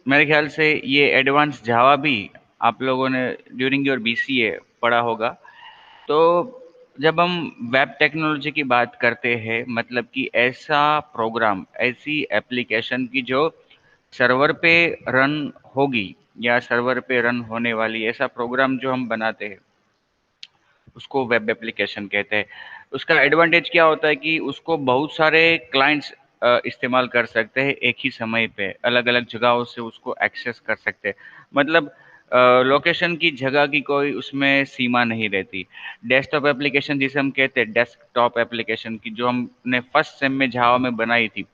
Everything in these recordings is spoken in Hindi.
मेरे ख्याल से ये एडवांस जावा भी आप लोगों ने ड्यूरिंग योर बीसीए पढ़ा होगा। तो जब हम वेब टेक्नोलॉजी की बात करते हैं, मतलब कि ऐसा प्रोग्राम, ऐसी एप्लीकेशन की जो सर्वर पे रन होगी या सर्वर पे रन होने वाली, ऐसा प्रोग्राम जो हम बनाते हैं उसको वेब एप्लीकेशन कहते हैं। उसका एडवांटेज क्या होता है कि उसको बहुत सारे क्लाइंट्स इस्तेमाल कर सकते हैं एक ही समय पे, अलग अलग जगहों से उसको एक्सेस कर सकते हैं। मतलब लोकेशन की जगह की कोई उसमें सीमा नहीं रहती। डेस्कटॉप एप्लीकेशन जिसे हम कहते हैं, डेस्कटॉप एप्लीकेशन की जो हमने फर्स्ट सेम में जावा में बनाई थी,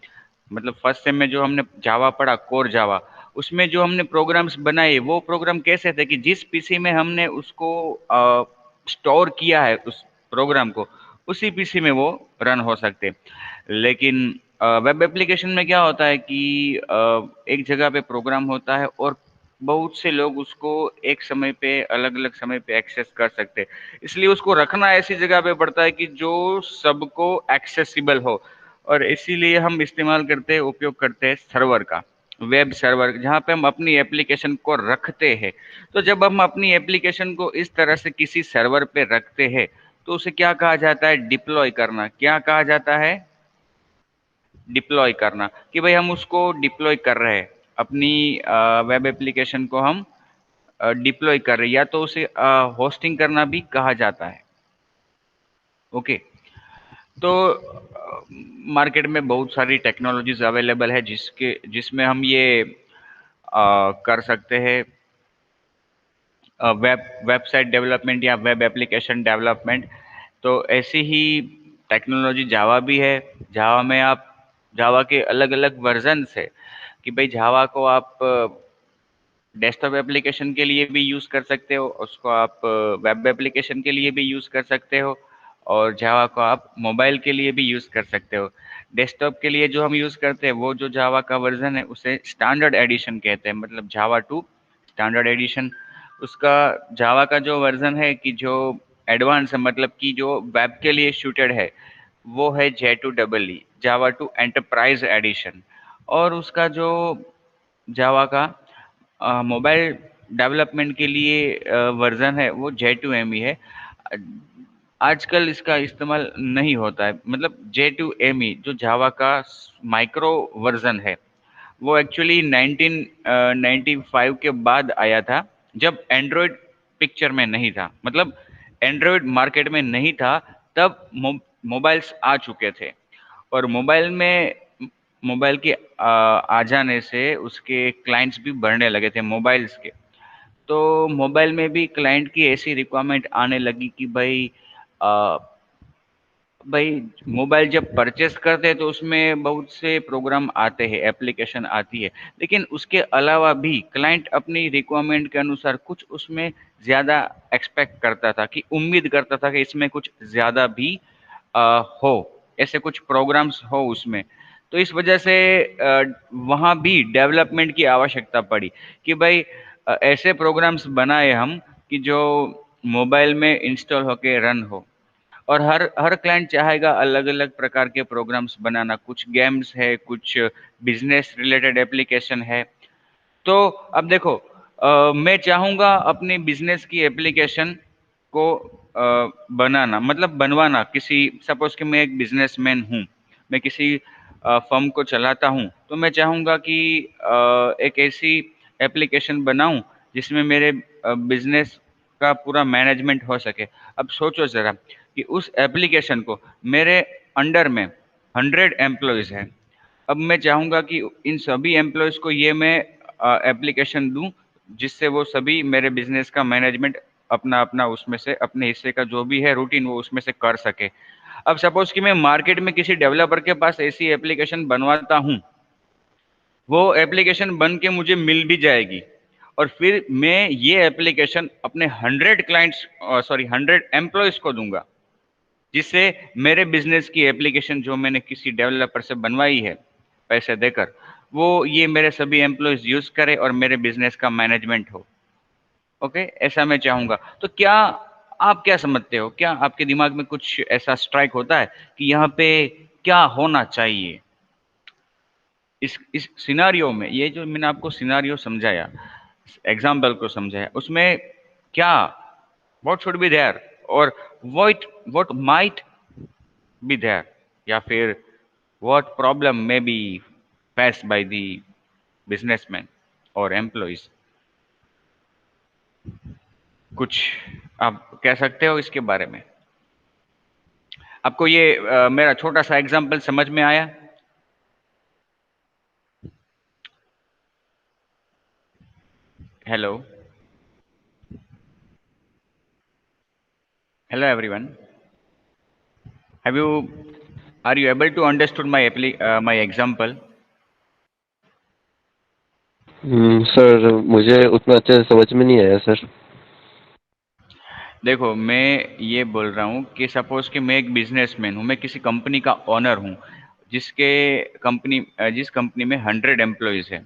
मतलब फर्स्ट सेम में जो हमने जावा पढ़ा, कोर जावा, उसमें जो हमने प्रोग्राम्स बनाए वो प्रोग्राम कैसे थे कि जिस पीसी में हमने उसको स्टोर किया है उस प्रोग्राम को, उसी पीसी में वो रन हो सकते। लेकिन वेब एप्लीकेशन में क्या होता है कि एक जगह पे प्रोग्राम होता है और बहुत से लोग उसको एक समय पे, अलग अलग समय पे एक्सेस कर सकते हैं। इसलिए उसको रखना ऐसी जगह पे पड़ता है कि जो सबको एक्सेसिबल हो। और इसीलिए हम इस्तेमाल करते हैं, उपयोग करते हैं सर्वर का, वेब सर्वर, जहाँ पे हम अपनी एप्लीकेशन को रखते हैं। तो जब हम अपनी एप्लीकेशन को इस तरह से किसी सर्वर पे रखते हैं तो उसे क्या कहा जाता है? डिप्लॉय करना। क्या कहा जाता है? डिप्लॉय करना। कि भाई हम उसको डिप्लॉय कर रहे हैं, अपनी वेब एप्लीकेशन को हम डिप्लॉय कर रहे हैं, या तो उसे होस्टिंग करना भी कहा जाता है। ओके। तो मार्केट में बहुत सारी टेक्नोलॉजीज अवेलेबल है जिसमें हम ये कर सकते हैं, वेबसाइट डेवलपमेंट या वेब एप्लीकेशन डेवलपमेंट। तो ऐसी ही टेक्नोलॉजी जावा भी है। जावा में आप, जावा के अलग अलग वर्जन्स है कि भाई जावा को आप डेस्कटॉप एप्लीकेशन के लिए भी यूज़ कर सकते हो, उसको आप वेब एप्लीकेशन के लिए भी यूज़ कर सकते हो, और जावा को आप मोबाइल के लिए भी यूज़ कर सकते हो। डेस्कटॉप के लिए जो हम यूज़ करते हैं वो जो जावा का वर्जन है उसे स्टैंडर्ड एडिशन कहते हैं, मतलब जावा 2 स्टैंडर्ड एडिशन। उसका जावा का जो वर्जन है कि जो एडवांस है, मतलब कि जो वेब के लिए सूटेड है, वो है J2EE, जावा 2 एंटरप्राइज एडिशन। और उसका जो जावा का मोबाइल डेवलपमेंट के लिए वर्जन है वो J2ME है। आजकल इसका इस्तेमाल नहीं होता है, मतलब J2ME जो जावा का माइक्रो वर्जन है, वो एक्चुअली 1995 के बाद आया था, जब एंड्रॉयड पिक्चर में नहीं था, मतलब एंड्रॉयड मार्केट में नहीं था। तब मोबाइल्स आ चुके थे, और मोबाइल के आ जाने से उसके क्लाइंट्स भी बढ़ने लगे थे मोबाइल्स के। तो मोबाइल में भी क्लाइंट की ऐसी रिक्वायरमेंट आने लगी कि भाई मोबाइल जब परचेस करते हैं तो उसमें बहुत से प्रोग्राम आते हैं, एप्लीकेशन आती है, लेकिन उसके अलावा भी क्लाइंट अपनी रिक्वायरमेंट के अनुसार कुछ उसमें ज़्यादा एक्सपेक्ट करता था, कि उम्मीद करता था कि इसमें कुछ ज़्यादा भी हो, ऐसे कुछ प्रोग्राम्स हो उसमें। तो इस वजह से वहाँ भी डेवलपमेंट की आवश्यकता पड़ी कि भाई ऐसे प्रोग्राम्स बनाए हम कि जो मोबाइल में इंस्टॉल होके रन हो। और हर हर क्लाइंट चाहेगा अलग अलग प्रकार के प्रोग्राम्स बनाना, कुछ गेम्स है, कुछ बिजनेस रिलेटेड एप्लीकेशन है। तो अब देखो, मैं चाहूंगा अपनी बिजनेस की एप्लीकेशन को बनाना, मतलब बनवाना, किसी, सपोज कि मैं एक बिजनेसमैन हूँ, मैं किसी फर्म को चलाता हूँ, तो मैं चाहूंगा कि एक ऐसी एप्लीकेशन बनाऊं जिसमें मेरे बिजनेस का पूरा मैनेजमेंट हो सके। अब सोचो जरा कि उस एप्लीकेशन को, मेरे अंडर में 100 एम्प्लॉयज़ हैं। अब मैं चाहूँगा कि इन सभी एम्प्लॉयज़ को ये मैं एप्लीकेशन दूँ, जिससे वो सभी मेरे बिज़नेस का मैनेजमेंट अपना-अपना उसमें से अपने हिस्से का जो भी है रूटीन वो उसमें से कर सके। अब सपोज़ कि मैं मार्केट में किसी डेवलपर के पास ऐसी एप्लीकेशन बनवाता हूँ, वो एप्लीकेशन बन के मुझे मिल भी जाएगी, और फिर मैं ये एप्लीकेशन अपने 100 को दूँगा, जिससे मेरे बिजनेस की एप्लीकेशन जो मैंने किसी डेवलपर से बनवाई है पैसे देकर, वो ये मेरे सभी एम्प्लॉयज यूज करें और मेरे बिजनेस का मैनेजमेंट हो। ओके, ऐसा मैं चाहूंगा। तो क्या आप क्या समझते हो? क्या आपके दिमाग में कुछ ऐसा स्ट्राइक होता है कि यहाँ पे क्या होना चाहिए? इस सिनारियो में, ये जो मैंने आपको सिनारियो समझाया, एग्जाम्पल को समझाया, उसमें क्या, व्हाट शुड बी देयर, और what what might be there, या फिर what problem may be faced by the businessman और एम्प्लॉइज। कुछ आप कह सकते हो इसके बारे में? आपको ये मेरा छोटा सा एग्जाम्पल समझ में आया? Hello, hello everyone, have you, are you able to understood my example? Sir मुझे उतना अच्छे से समझ में नहीं आया सर। देखो, मैं ये बोल रहा हूँ कि सपोज कि मैं एक बिजनेसमैन हूँ, मैं किसी कंपनी का ओनर हूँ, जिस कंपनी में 100 एम्प्लॉयज है।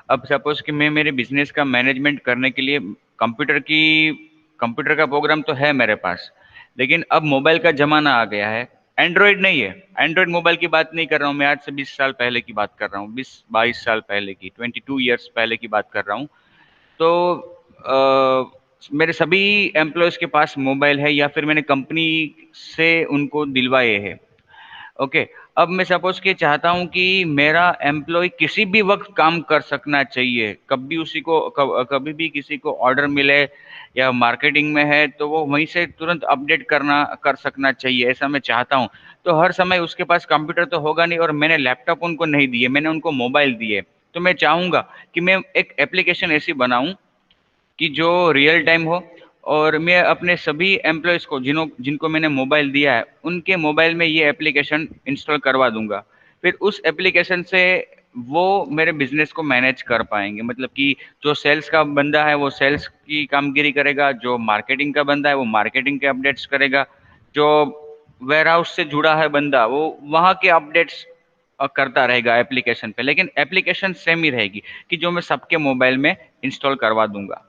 अब सपोज कि मैं मेरे बिजनेस का मैनेजमेंट करने के लिए कंप्यूटर का प्रोग्राम तो है मेरे पास, लेकिन अब मोबाइल का जमाना आ गया है। एंड्रॉयड नहीं है, एंड्रॉयड मोबाइल की बात नहीं कर रहा हूँ मैं, आज से 20 साल पहले की बात कर रहा हूँ, 20-22 साल पहले की, 22 ईयर्स पहले की बात कर रहा हूँ। तो मेरे सभी एम्प्लॉयज के पास मोबाइल है, या फिर मैंने कंपनी से उनको दिलवाए हैं। ओके। अब मैं सपोज के चाहता हूं कि मेरा एम्प्लॉय किसी भी वक्त काम कर सकना चाहिए, कभी भी किसी को ऑर्डर मिले या मार्केटिंग में है तो वो वहीं से तुरंत अपडेट कर सकना चाहिए, ऐसा मैं चाहता हूं। तो हर समय उसके पास कंप्यूटर तो होगा नहीं, और मैंने लैपटॉप उनको नहीं दिए, मैंने उनको मोबाइल दिए। तो मैं चाहूंगा कि मैं एक एप्लीकेशन ऐसी बनाऊं कि जो रियल टाइम हो, और मैं अपने सभी एम्प्लॉयज़ को, जिनको मैंने मोबाइल दिया है, उनके मोबाइल में ये एप्लीकेशन इंस्टॉल करवा दूंगा। फिर उस एप्लीकेशन से वो मेरे बिजनेस को मैनेज कर पाएंगे, मतलब कि जो सेल्स का बंदा है वो सेल्स की कामगिरी करेगा, जो मार्केटिंग का बंदा है वो मार्केटिंग के अपडेट्स करेगा, जो वेयर हाउस से जुड़ा है बंदा वो वहाँ के अपडेट्स करता रहेगा एप्लीकेशन पे, लेकिन एप्लीकेशन सेम ही रहेगी कि जो मैं सबके मोबाइल में इंस्टॉल करवा दूंगा।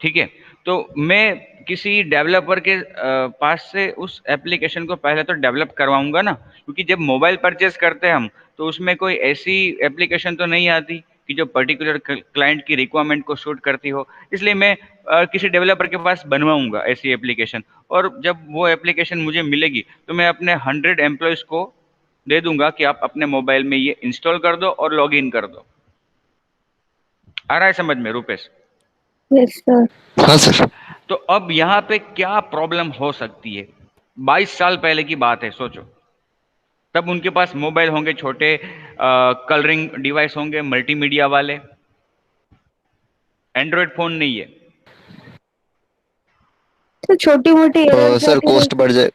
ठीक है। तो मैं किसी डेवलपर के पास से उस एप्लीकेशन को पहले तो डेवलप करवाऊंगा ना, क्योंकि जब मोबाइल परचेज करते हैं हम, तो उसमें कोई ऐसी एप्लीकेशन तो नहीं आती कि जो पर्टिकुलर क्लाइंट की रिक्वायरमेंट को शूट करती हो। इसलिए मैं किसी डेवलपर के पास बनवाऊंगा ऐसी एप्लीकेशन, और जब वो एप्लीकेशन मुझे मिलेगी तो मैं अपने 100 एम्प्लॉयज को दे दूंगा कि आप अपने मोबाइल में ये इंस्टॉल कर दो और लॉग इन कर दो। आ रहा है समझ में रूपेश? Yes sir. हाँ सर। तो अब यहाँ पे क्या प्रॉब्लम हो सकती है? 22 साल पहले की बात है, सोचो। तब उनके पास मोबाइल होंगे छोटे, कलरिंग डिवाइस होंगे मल्टीमीडिया वाले, एंड्रॉयड फोन नहीं है। तो छोटी मोटी एरर्स सर आती कॉस्ट रहेगी, बढ़ जाए।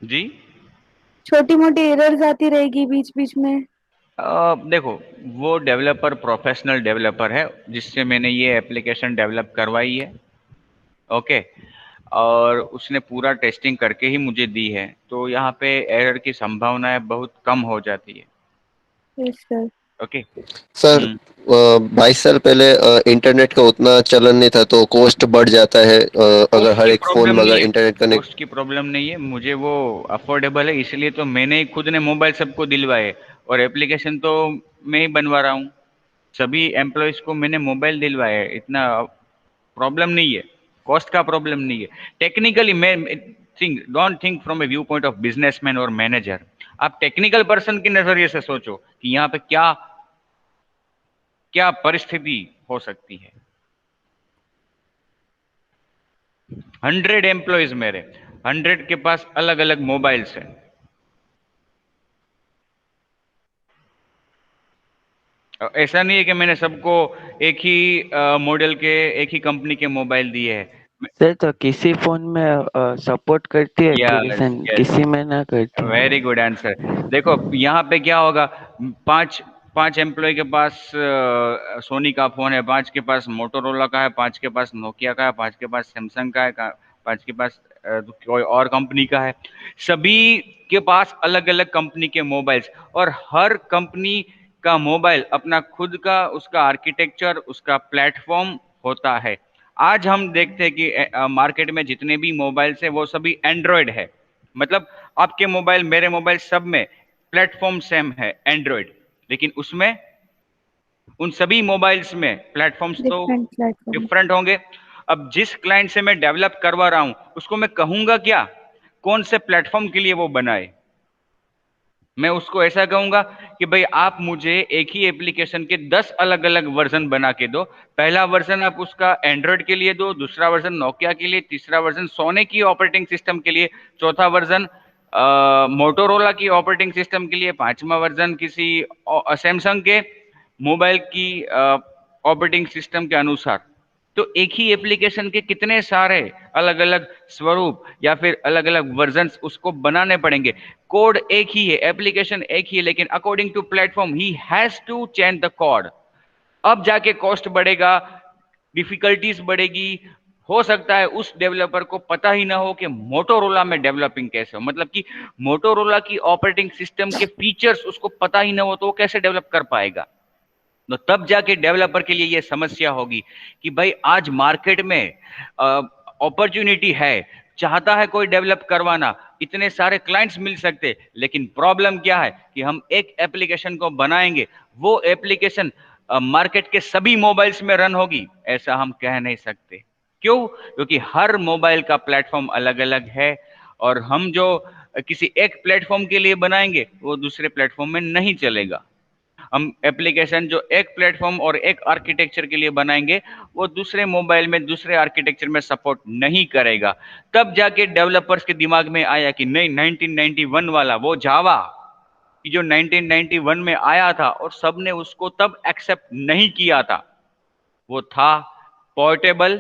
जी। छोटी मोटी एरर्स आती रहेगी बीच बीच में। देखो, वो डेवलपर प्रोफेशनल डेवलपर है जिससे मैंने ये एप्लीकेशन डेवलप करवाई है। ओके। और उसने पूरा टेस्टिंग करके ही मुझे दी है, तो यहाँ पे एरर की संभावनाएं बहुत कम हो जाती है। Yes sir. ओके। सर 22 साल पहले इंटरनेट का उतना चलन नहीं था तो कॉस्ट बढ़ जाता है अगर कॉस्ट हर की एक फोन प्रॉब्लम में नहीं अगर है, इंटरनेट कनेक्ट। कॉस्ट की प्रॉब्लम नहीं है, मुझे वो अफोर्डेबल है, इसलिए तो मैंने ही खुद ने मोबाइल सबको दिलवाए, और एप्लीकेशन तो मैं ही बनवा रहा हूँ। सभी एम्प्लॉयज़ को मैंने मोबाइल दिलवाया है, इतना प्रॉब्लम नहीं है, कॉस्ट का प्रॉब्लम नहीं है। टेक्निकली मैं think don't think from A view point of businessman और मैनेजर। आप टेक्निकल पर्सन के नजरिए से सोचो कि यहाँ पे क्या क्या परिस्थिति हो सकती है। 100 एम्प्लॉयज मेरे, 100 के पास अलग अलग मोबाइल्स है। ऐसा नहीं है कि मैंने सबको एक ही मॉडल के, एक ही कंपनी के मोबाइल दिए हैं। सर तो किसी फोन में सपोर्ट करती है यस, एप्लीकेशन, यस, किसी में ना करती है। Very good answer. देखो यहाँ पे क्या होगा, पांच पांच एम्प्लॉय के पास सोनी का फोन है, पांच के पास मोटोरोला का है, पांच के पास नोकिया का है, पांच के पास सैमसंग का है, पांच के पास कोई और कंपनी का है। सभी के पास अलग अलग कंपनी के मोबाइल्स, और हर कंपनी का मोबाइल अपना खुद का, उसका आर्किटेक्चर, उसका प्लेटफॉर्म होता है। आज हम देखते हैं कि मार्केट में जितने भी मोबाइल्स हैं वो सभी एंड्रॉयड है, मतलब आपके मोबाइल मेरे मोबाइल सब में प्लेटफॉर्म सेम है, एंड्रॉयड। लेकिन उसमें उन सभी मोबाइल्स में प्लेटफॉर्म्स तो डिफरेंट प्लेटफॉर्म। डिफरेंट होंगे। अब जिस क्लाइंट से मैं डेवलप करवा रहा हूं उसको मैं कहूंगा क्या, कौन से प्लेटफॉर्म के लिए वो बनाए? मैं उसको ऐसा कहूंगा कि भाई आप मुझे एक ही एप्लीकेशन के 10 अलग अलग वर्जन बना के दो। पहला वर्जन आप उसका एंड्रॉयड के लिए दो, दूसरा वर्जन नोकिया के लिए, तीसरा वर्जन सोनी की ऑपरेटिंग सिस्टम के लिए, चौथा वर्जन मोटोरोला की ऑपरेटिंग सिस्टम के लिए, पांचवा वर्जन किसी सैमसंग के मोबाइल की ऑपरेटिंग सिस्टम के अनुसार। तो एक ही एप्लीकेशन के कितने सारे अलग अलग स्वरूप या फिर अलग अलग वर्जन्स उसको बनाने पड़ेंगे। कोड एक ही है, एप्लीकेशन एक ही है, लेकिन according to platform he has to change the code. अब जाके कॉस्ट बढ़ेगा, डिफिकल्टीज बढ़ेगी। हो सकता है उस डेवलपर को पता ही ना हो कि मोटोरोला में डेवलपिंग कैसे हो, मतलब कि मोटोरोला की ऑपरेटिंग सिस्टम के फीचर्स उसको पता ही ना हो तो वो कैसे डेवलप कर पाएगा। तो तब जाके डेवलपर के लिए यह समस्या होगी कि भाई आज मार्केट में अपॉर्चुनिटी है, चाहता है कोई डेवलप करवाना, इतने सारे क्लाइंट्स मिल सकते, लेकिन प्रॉब्लम क्या है कि हम एक एप्लीकेशन को बनाएंगे, वो एप्लीकेशन मार्केट के सभी मोबाइल्स में रन होगी, ऐसा हम कह नहीं सकते। क्यों? क्योंकि हर मोबाइल का प्लेटफॉर्म अलग अलग है, और हम जो किसी एक प्लेटफॉर्म के लिए बनाएंगे वो दूसरे प्लेटफॉर्म में नहीं चलेगा। हम एप्लीकेशन जो एक प्लेटफॉर्म और एक आर्किटेक्चर के लिए बनाएंगे वो दूसरे मोबाइल में दूसरे आर्किटेक्चर में सपोर्ट नहीं करेगा। तब जाके डेवलपर्स के दिमाग में आया कि नहीं, 1991 वाला वो जावा कि जो 1991 में आया था और सबने उसको तब एक्सेप्ट नहीं किया था, वो था पोर्टेबल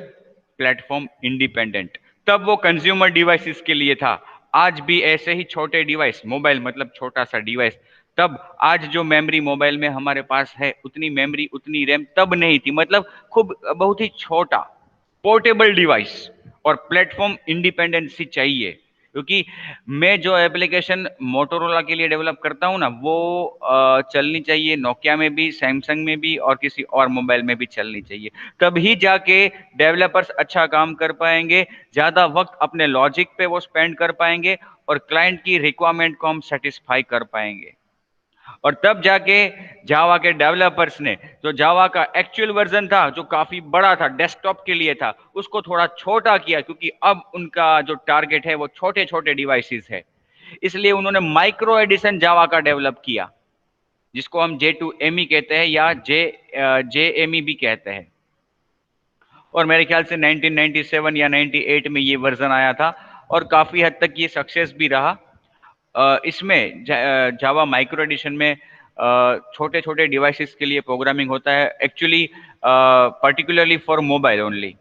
प्लेटफॉर्म इंडिपेंडेंट। तब वो कंज्यूमर डिवाइसेस के लिए था। आज भी ऐसे ही छोटे डिवाइस, मोबाइल मतलब छोटा सा डिवाइस, तब आज जो मेमोरी मोबाइल में हमारे पास है उतनी मेमोरी उतनी रैम तब नहीं थी, मतलब खूब बहुत ही छोटा पोर्टेबल डिवाइस और प्लेटफॉर्म इंडिपेंडेंसी चाहिए। क्योंकि मैं जो एप्लीकेशन मोटोरोला के लिए डेवलप करता हूँ ना, वो चलनी चाहिए नोकिया में भी, सैमसंग में भी और किसी और मोबाइल में भी चलनी चाहिए। तभी जाके डेवलपर्स अच्छा काम कर पाएंगे, ज्यादा वक्त अपने लॉजिक पे वो स्पेंड कर पाएंगे और क्लाइंट की रिक्वायरमेंट को हम सेटिस्फाई कर पाएंगे। और तब जाके जावा के डेवलपर्स ने जो जावा का एक्चुअल वर्जन था जो काफी बड़ा था, डेस्कटॉप के लिए था, उसको थोड़ा छोटा किया, क्योंकि अब उनका जो टारगेट है वो छोटे छोटे डिवाइसेस है। इसलिए उन्होंने माइक्रो एडिशन जावा का डेवलप किया, जिसको हम J2ME कहते हैं या JME भी कहते हैं। और मेरे ख्याल से 1997 या 98 में ये वर्जन आया था और काफी हद तक ये सक्सेस भी रहा। इसमें जावा माइक्रो एडिशन में छोटे छोटे डिवाइसेस के लिए प्रोग्रामिंग होता है, actually particularly for mobile only.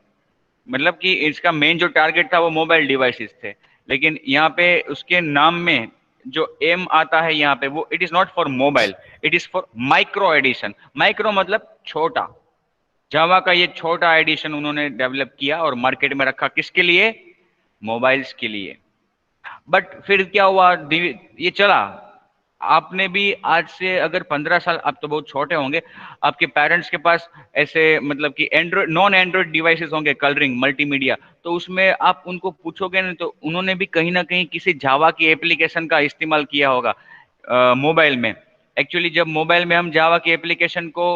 मतलब कि इसका मेन जो टारगेट था वो मोबाइल डिवाइसेस थे, लेकिन यहाँ पे उसके नाम में जो एम आता है यहाँ पे, वो it is not for mobile, it is for micro edition. Micro मतलब छोटा। जावा का ये छोटा एडिशन उन्होंने डेवलप किया और मार्केट में रखा, किसके लिए? मोबाइल्स के लिए। बट फिर क्या हुआ, ये चला। आपने भी आज से अगर 15 साल, आप तो बहुत छोटे होंगे, आपके पेरेंट्स के पास ऐसे मतलब कि एंड्रॉइड नॉन एंड्रॉइड डिवाइसेस होंगे, कलरिंग मल्टीमीडिया, तो उसमें आप उनको पूछोगे ना तो उन्होंने भी कहीं ना कहीं किसी जावा की एप्लीकेशन का इस्तेमाल किया होगा मोबाइल में। एक्चुअली जब मोबाइल में हम जावा की एप्लीकेशन को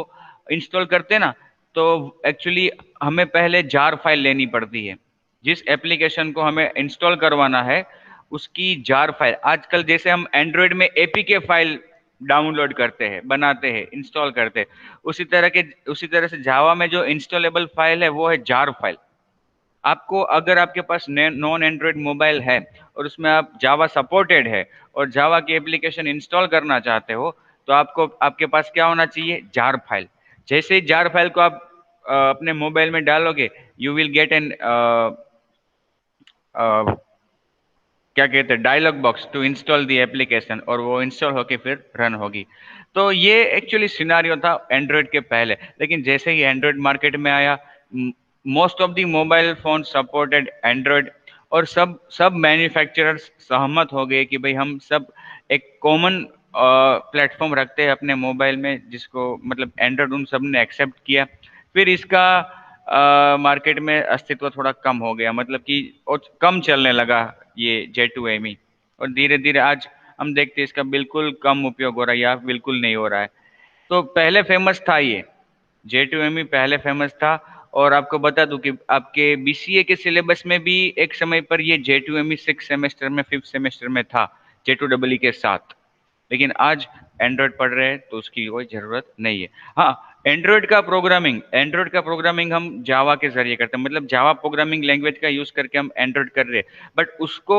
इंस्टॉल करते हैं ना, तो एक्चुअली हमें पहले जार फाइल लेनी पड़ती है। जिस एप्लीकेशन को हमें इंस्टॉल करवाना है उसकी जार फाइल, आजकल जैसे हम एंड्रॉइड में एपीके फाइल डाउनलोड करते हैं, बनाते हैं, इंस्टॉल करते हैं, उसी तरह से जावा में जो इंस्टॉलेबल फाइल है वो है जार फाइल। आपको अगर आपके पास नॉन एंड्रॉइड मोबाइल है और उसमें आप जावा सपोर्टेड है और जावा की एप्लीकेशन इंस्टॉल करना चाहते हो, तो आपको आपके पास क्या होना चाहिए? Jar file. जैसे ही जार फाइल को आप अपने मोबाइल में डालोगे, यू विल गेट एन क्या कहते हैं, dialogue box to install the application, और वो इंस्टॉल होके फिर रन होगी। तो ये एक्चुअली सिनारियो था एंड्रॉयड के पहले, लेकिन जैसे ही एंड्रॉयड मार्केट में आया, most of the mobile phone supported Android, और सब मैन्युफैक्चरर्स सहमत हो गए कि भाई हम सब एक कॉमन प्लेटफॉर्म रखते हैं अपने मोबाइल में, जिसको मतलब एंड्रॉयड, उन सब ने एक्सेप्ट किया। फिर इसका मार्केट में अस्तित्व थोड़ा कम हो गया, मतलब कि और कम चलने लगा ये J2ME, और धीरे धीरे आज हम देखते हैं इसका बिल्कुल कम उपयोग हो रहा है या बिल्कुल नहीं हो रहा है। तो पहले फेमस था ये, J2ME पहले फेमस था। और आपको बता दूं कि आपके बीसीए के सिलेबस में भी एक समय पर ये J2ME 6 सेमेस्टर में, 5th सेमेस्टर में था J2EE के साथ। लेकिन आज एंड्रॉयड पढ़ रहे हैं तो उसकी कोई जरूरत नहीं है। हाँ, एंड्रॉयड का प्रोग्रामिंग हम जावा के जरिए करते हैं, मतलब जावा प्रोग्रामिंग लैंग्वेज का यूज करके हम एंड्रॉयड कर रहे हैं। बट उसको,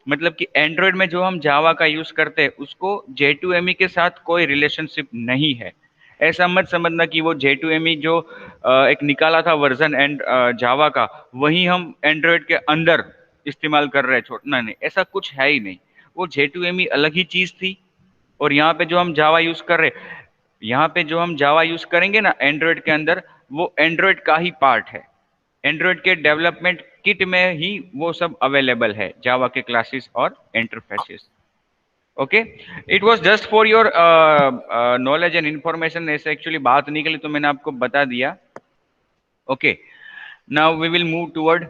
मतलब कि एंड्रॉयड में जो हम जावा का यूज करते हैं उसको J2ME के साथ कोई रिलेशनशिप नहीं है। ऐसा मत समझना कि वो J2ME जो एक निकाला था वर्जन एंड जावा का, वही हम एंड्रॉयड के अंदर इस्तेमाल कर रहे हैं। छोड़ना नहीं, ऐसा कुछ है ही नहीं। वो J2ME अलग ही चीज थी, और यहाँ पे जो हम जावा यूज कर रहे, यहाँ पे जो हम जावा यूज करेंगे ना एंड्रॉयड के अंदर, वो एंड्रॉयड का ही पार्ट है। एंड्रॉयड के डेवलपमेंट किट में ही वो सब अवेलेबल है, जावा के क्लासेस और interfaces. Okay, it was just for your knowledge and information. ऐसे एक्चुअली बात निकली तो मैंने आपको बता दिया। Okay, now we will move toward